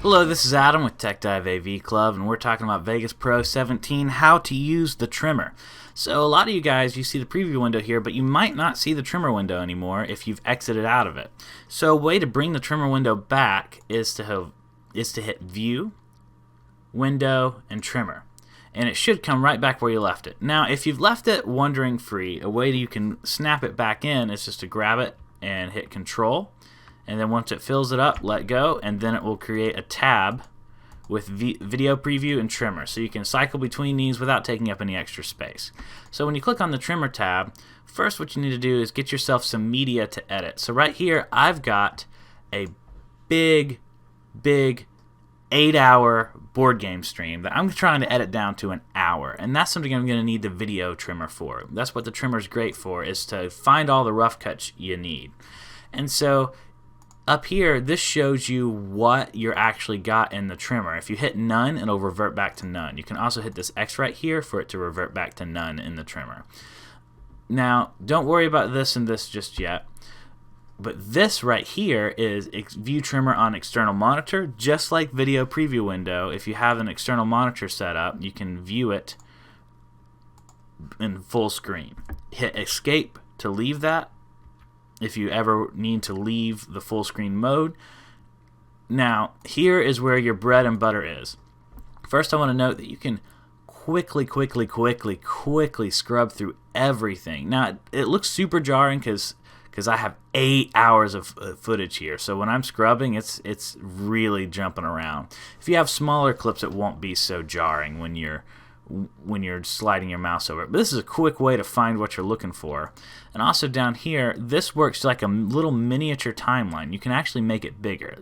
Hello, this is Adam with Tech Dive AV Club, and we're talking about Vegas Pro 17, how to use the trimmer. So a lot of you guys, you see the preview window here, but you might not see the trimmer window anymore if you've exited out of it. So a way to bring the trimmer window back is to hit View, Window, and Trimmer. And it should come right back where you left it. Now, if you've left it wandering free, a way that you can snap it back in is just to grab it and hit Control. And then once it fills it up, let go, and then it will create a tab with video preview and trimmer. So you can cycle between these without taking up any extra space. So when you click on the trimmer tab, first what you need to do is get yourself some media to edit. So right here, I've got a big 8-hour board game stream that I'm trying to edit down to an hour. And that's something I'm going to need the video trimmer for. That's what the trimmer is great for, is to find all the rough cuts you need. And so up here, this shows you what you're actually got in the trimmer. If you hit none, it'll revert back to none. You can also hit this X right here for it to revert back to none in the trimmer. Now, don't worry about this and this just yet. But this right here is View Trimmer on External Monitor. Just like Video Preview Window, if you have an external monitor set up, you can view it in full screen. Hit Escape to leave that, if you ever need to leave the full screen mode. Now, here is where your bread and butter is. First, I want to note that you can quickly scrub through everything. Now, it looks super jarring because I have 8 hours of footage here. So when I'm scrubbing, it's really jumping around. If you have smaller clips, it won't be so jarring when you're sliding your mouse over it. But this is a quick way to find what you're looking for. And also down here, this works like a little miniature timeline. You can actually make it bigger.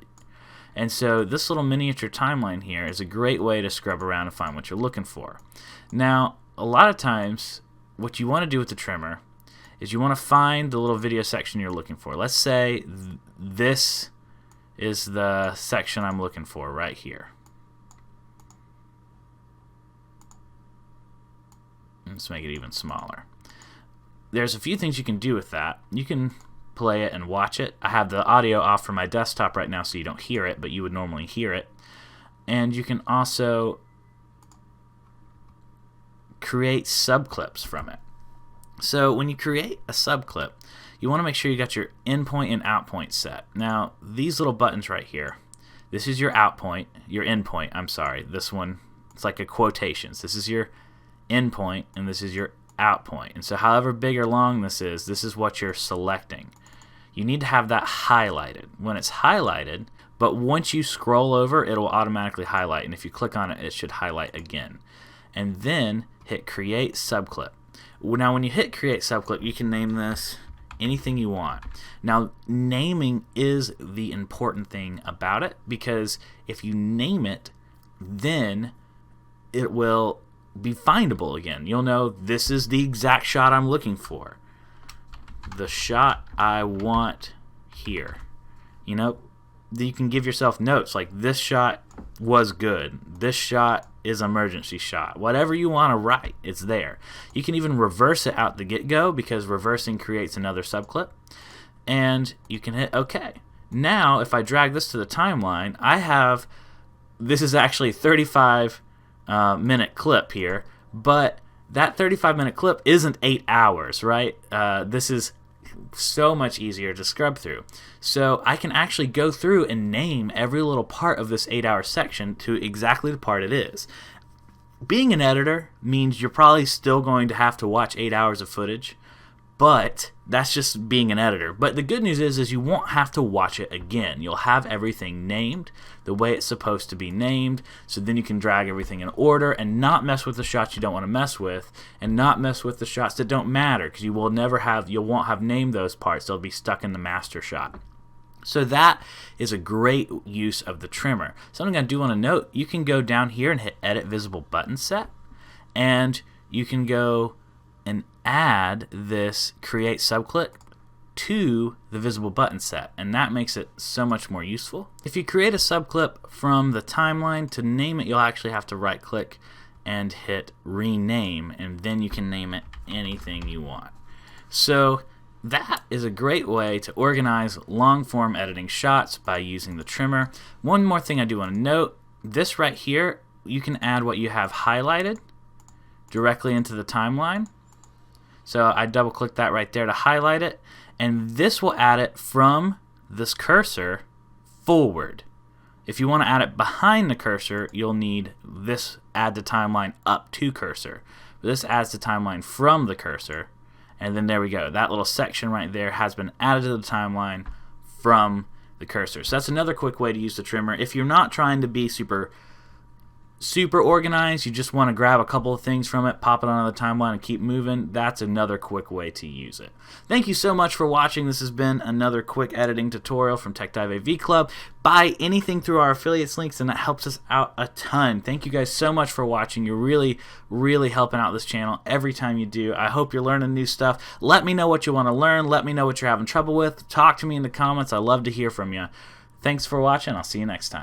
And so this little miniature timeline here is a great way to scrub around and find what you're looking for. Now, a lot of times, what you want to do with the trimmer is you want to find the little video section you're looking for. Let's say this is the section I'm looking for right here. Let's make it even smaller. There's a few things you can do with that. You can play it and watch it. I have the audio off from my desktop right now so you don't hear it, but you would normally hear it. And you can also create subclips from it. So when you create a subclip, you want to make sure you got your in point and out point set. Now, these little buttons right here, this is your out point, your in point, I'm sorry. This one, it's like a quotations. This is your in point and this is your out point. And so however big or long this is what you're selecting. You need to have that highlighted. When it's highlighted, but once you scroll over, it will automatically highlight. And if you click on it, it should highlight again. And then hit Create Subclip. Now when you hit Create Subclip, you can name this anything you want. Now naming is the important thing about it, because if you name it, then it will be findable again. You'll know this is the exact shot I'm looking for. The shot I want here. You know, you can give yourself notes like this shot was good. This shot is emergency shot. Whatever you want to write, it's there. You can even reverse it out the get-go, because reversing creates another subclip. And you can hit OK. Now, if I drag this to the timeline, I have, this is actually a 35-minute clip here, but that 35-minute clip isn't 8 hours, right? This is so much easier to scrub through. So I can actually go through and name every little part of this 8-hour section to exactly the part it is. Being an editor means you're probably still going to have to watch 8 hours of footage, but that's just being an editor. But the good news is you won't have to watch it again. You'll have everything named the way it's supposed to be named, so then you can drag everything in order and not mess with the shots you don't want to mess with, and not mess with the shots that don't matter, because you won't have named those parts. They'll be stuck in the master shot. So that is a great use of the trimmer. Something I do want to note, you can go down here and hit Edit Visible Button Set, and you can go and add this Create Subclip to the visible button set, and that makes it so much more useful. If you create a subclip from the timeline, to name it, you'll actually have to right click and hit rename, and then you can name it anything you want. So that is a great way to organize long form editing shots by using the trimmer. One more thing I do want to note, this right here, you can add what you have highlighted directly into the timeline. So I double click that right there to highlight it, and this will add it from this cursor forward. If you want to add it behind the cursor, you'll need this add to timeline up to cursor. But this adds the timeline from the cursor, and then there we go. That little section right there has been added to the timeline from the cursor. So that's another quick way to use the trimmer. If you're not trying to be super organized, you just want to grab a couple of things from it, pop it onto the timeline, and keep moving, that's another quick way to use it. Thank you so much for watching. This has been another quick editing tutorial from Tech Dive AV Club. Buy anything through our affiliates links, and that helps us out a ton. Thank you guys so much for watching. You're really helping out this channel every time you do. I hope you're learning new stuff. Let me know what you want to learn. Let me know what you're having trouble with. Talk to me in the comments. I love to hear from you. Thanks for watching. I'll see you next time.